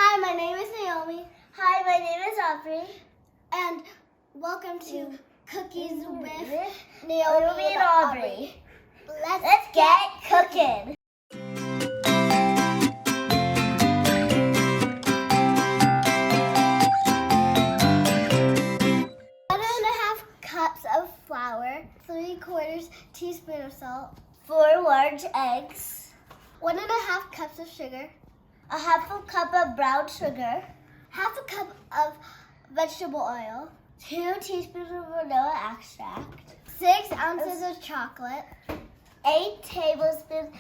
Hi, my name is Naomi. Hi, my name is Aubrey. And welcome to Cookies with Naomi and Aubrey. Let's get cooking. 1.5 cups of flour, 3/4 teaspoon of salt, 4 large eggs, 1.5 cups of sugar, a half a cup of brown sugar, half a cup of vegetable oil, 2 teaspoons of vanilla extract, 6 ounces of chocolate, 8 tablespoons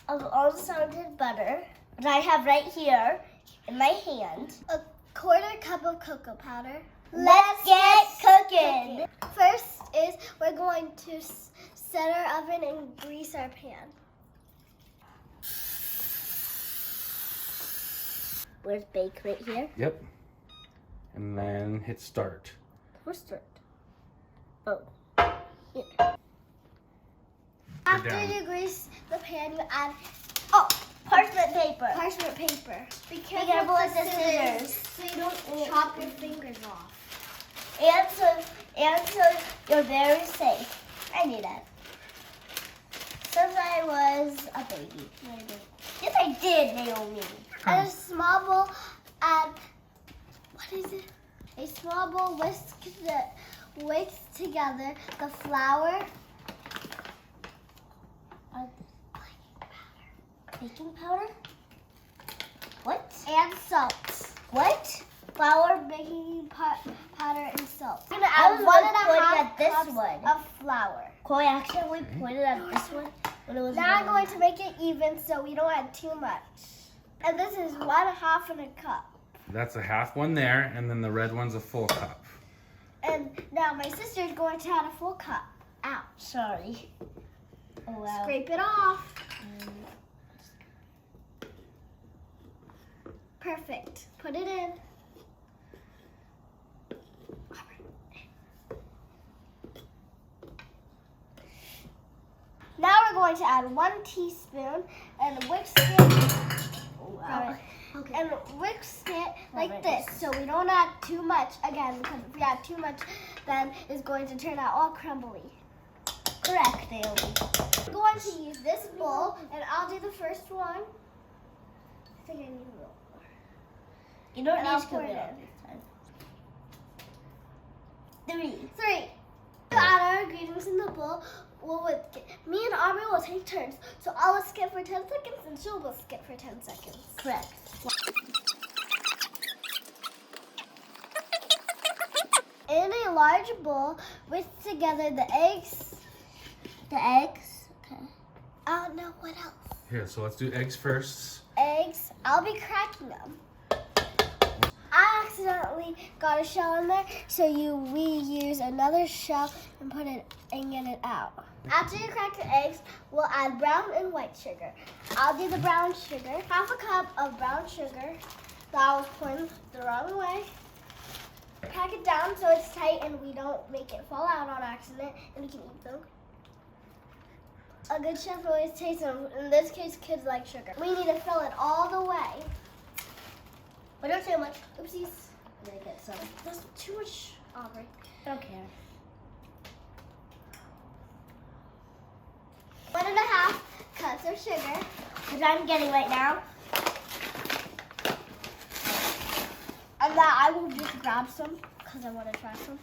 of unsalted butter, that I have right here in my hand. a 1/4 cup of cocoa powder. Let's get cooking. First is we're going to set our oven and grease our pan. Where's bake right here? Yep. And then hit start. Where's start? Oh. After down. you grease the pan, you add Parchment paper. parchment paper. Be careful with the scissors. so you don't chop your fingers off. And so you're very safe. I knew that. Since I was a baby. Yes, I did, Naomi. And a small bowl, add, a small bowl whisk together the flour, Baking powder? What? and salt. What? Flour, baking powder, and salt. We're gonna I add was 1.5 pointing at this cups one. of flour. Koi actually pointed at this one when it was Now I'm wrong. going to make it even so we don't add too much. And this is 1/2 in a cup. That's a half one there, and then the red one's a full cup. And now my sister is going to add a full cup. Ouch. Sorry. Oh wow. Scrape it off. Perfect. Put it in. Now we're going to add 1 teaspoon and whisk it. Oh, wow. Okay. And whisk it like this, so we don't add too much again, because if we add too much, then it's going to turn out all crumbly. Correct, Naomi. I'm going to use this bowl, and I'll do the first one. I think I need a little more. You don't And need I'll to pour cook it it all this time. 3. 3. To add our ingredients in the bowl, me and Aubrey will take turns. So I'll skip for 10 seconds, and she'll will skip for 10 seconds. Correct. In a large bowl, whisk together the eggs. The eggs. Okay. Oh no, what else? Here, so let's do eggs first. Eggs. I'll be cracking them. I accidentally got a shell in there, so we use another shell and put it and get it out. After you crack the eggs, we'll add brown and white sugar. I'll do the brown sugar. 1/2 cup of brown sugar. That I was pouring the wrong way. Pack it down so it's tight and we don't make it fall out on accident, and we can eat them. A good chef always tastes them. In this case, kids like sugar. We need to fill it all the way. But don't say much. Oopsies. I'm gonna get some. That's too much, Aubrey. I don't care. 1.5 cups of sugar. Because I'm getting right now. And now I will just grab some because I want to try some.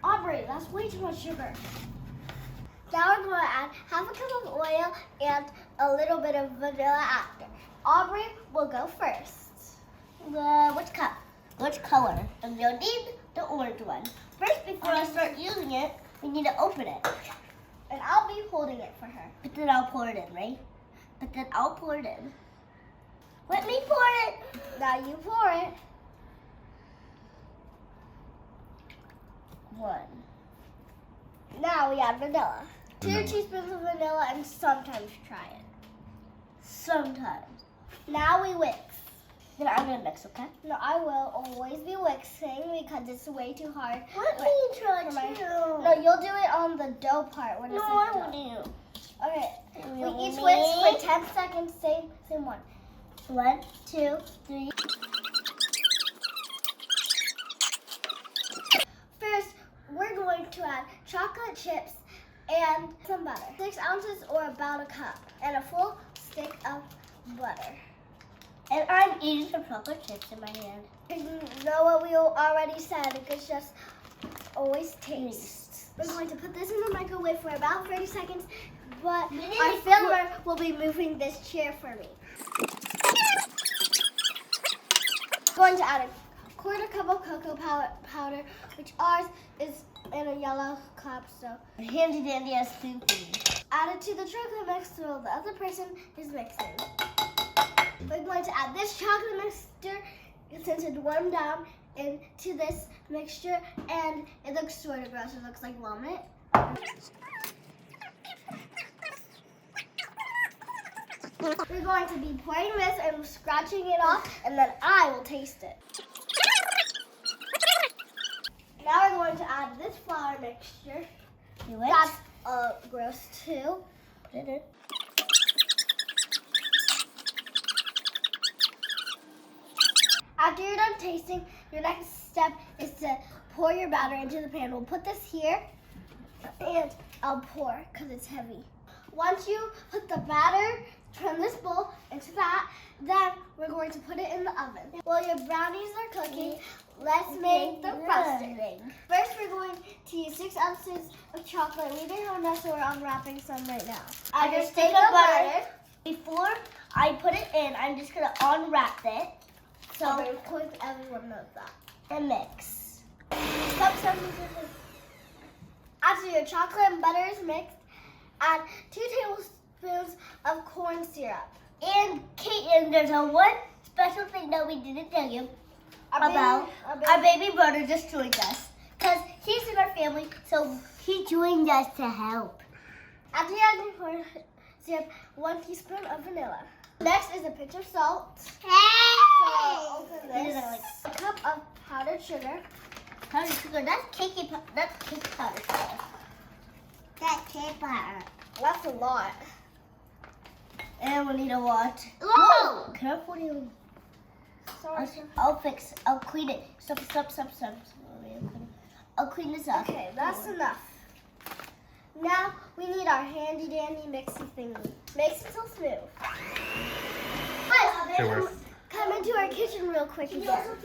Aubrey, that's way too much sugar. Now we're going to add 1/2 cup of oil and a little bit of vanilla after. Aubrey will go first. Which cup? Which color? And you'll need the orange one. First, before I start using it, we need to open it. And I'll be holding it for her. But then I'll pour it in, right? But then I'll pour it in. Let me pour it. Now you pour it. 1. Now we add vanilla. 2 Vanilla. teaspoons of vanilla and sometimes try it. Sometimes. Now we whisk. Then I'm gonna mix, okay? No, I will always be whisking because it's way too hard. Let me try for my- too. No, you'll do it on the dough part when No, it's I like want dough. to. Okay, we each Naomi. whisk for 10 seconds. Same one. 1, 2, 3. First, we're going to add chocolate chips and some butter. 6 ounces or about a cup. And a full stick of butter. And I'm eating some chocolate chips in my hand. You know what we already said, good chefs always taste. We're going to put this in the microwave for about 30 seconds, but our filmer will be moving this chair for me. Going to add a 1/4 cup of cocoa powder, which ours is in a yellow cup, so Handy dandy as spoopy. add it to the chocolate mix while the other person is mixing. We're going to add this chocolate mixture since it's warmed down into this mixture, and it looks sort of gross. It looks like vomit. We're going to be pouring this and scratching it off, and then I will taste it. Now we're going to add this flour mixture. Do it. That's gross too. Put it in. After you're done tasting, your next step is to pour your batter into the pan. We'll put this here, and I'll pour because it's heavy. Once you put the batter from this bowl into that, then we're going to put it in the oven. While your brownies are cooking, let's make the frosting. First, we're going to use 6 ounces of chocolate. We didn't have enough, so we're unwrapping some right now. I just take the butter. Before I put it in, I'm just gonna unwrap it. So of course, everyone knows that. and mix. Stop. After your chocolate and butter is mixed, add 2 tablespoons of corn syrup. And Caitlin, there's one special thing that we didn't tell you about. Our baby brother just joined us because he's in our family, so he joined us to help. After you add your corn syrup, 1 teaspoon of vanilla. Next is a pinch of salt. So I'll open this. A cup of powdered sugar. Powdered sugar, that's cake powder sugar. That's cake powder. That's a lot. And we need a what? Whoa! Careful, you. Sorry. I'll clean it. Stop. I'll clean this up. Okay, that's enough. Now we need our handy dandy mixy thingy. Mix it till smooth. Sure. Come into our kitchen real quick again.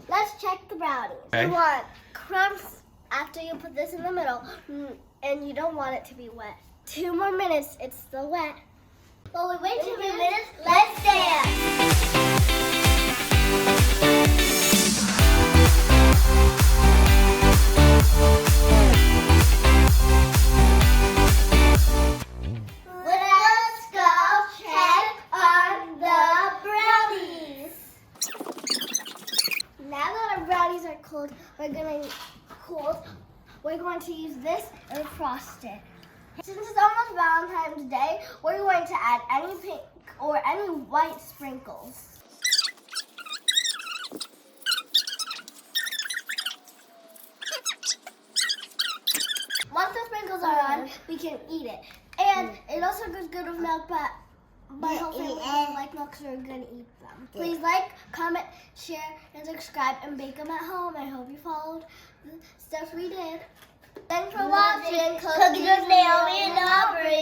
Let's check the brownies. Okay. You want crumbs after you put this in the middle, and you don't want it to be wet. 2 more minutes, it's still wet. While we wait 2 minutes, let's dance. Let's go check on the brownies. Now that our brownies are cold, we're going to use this and frost it. Since it's almost Valentine's Day, we're going to add any pink or any white sprinkles. Once the sprinkles are on, we can eat it. And it also goes good with milk, but my whole family doesn't like milk, so we're going to eat them. Please like, comment, share, and subscribe, and bake them at home. I hope you followed the steps we did. Thanks for watching Cooking with Naomi and Aubrey.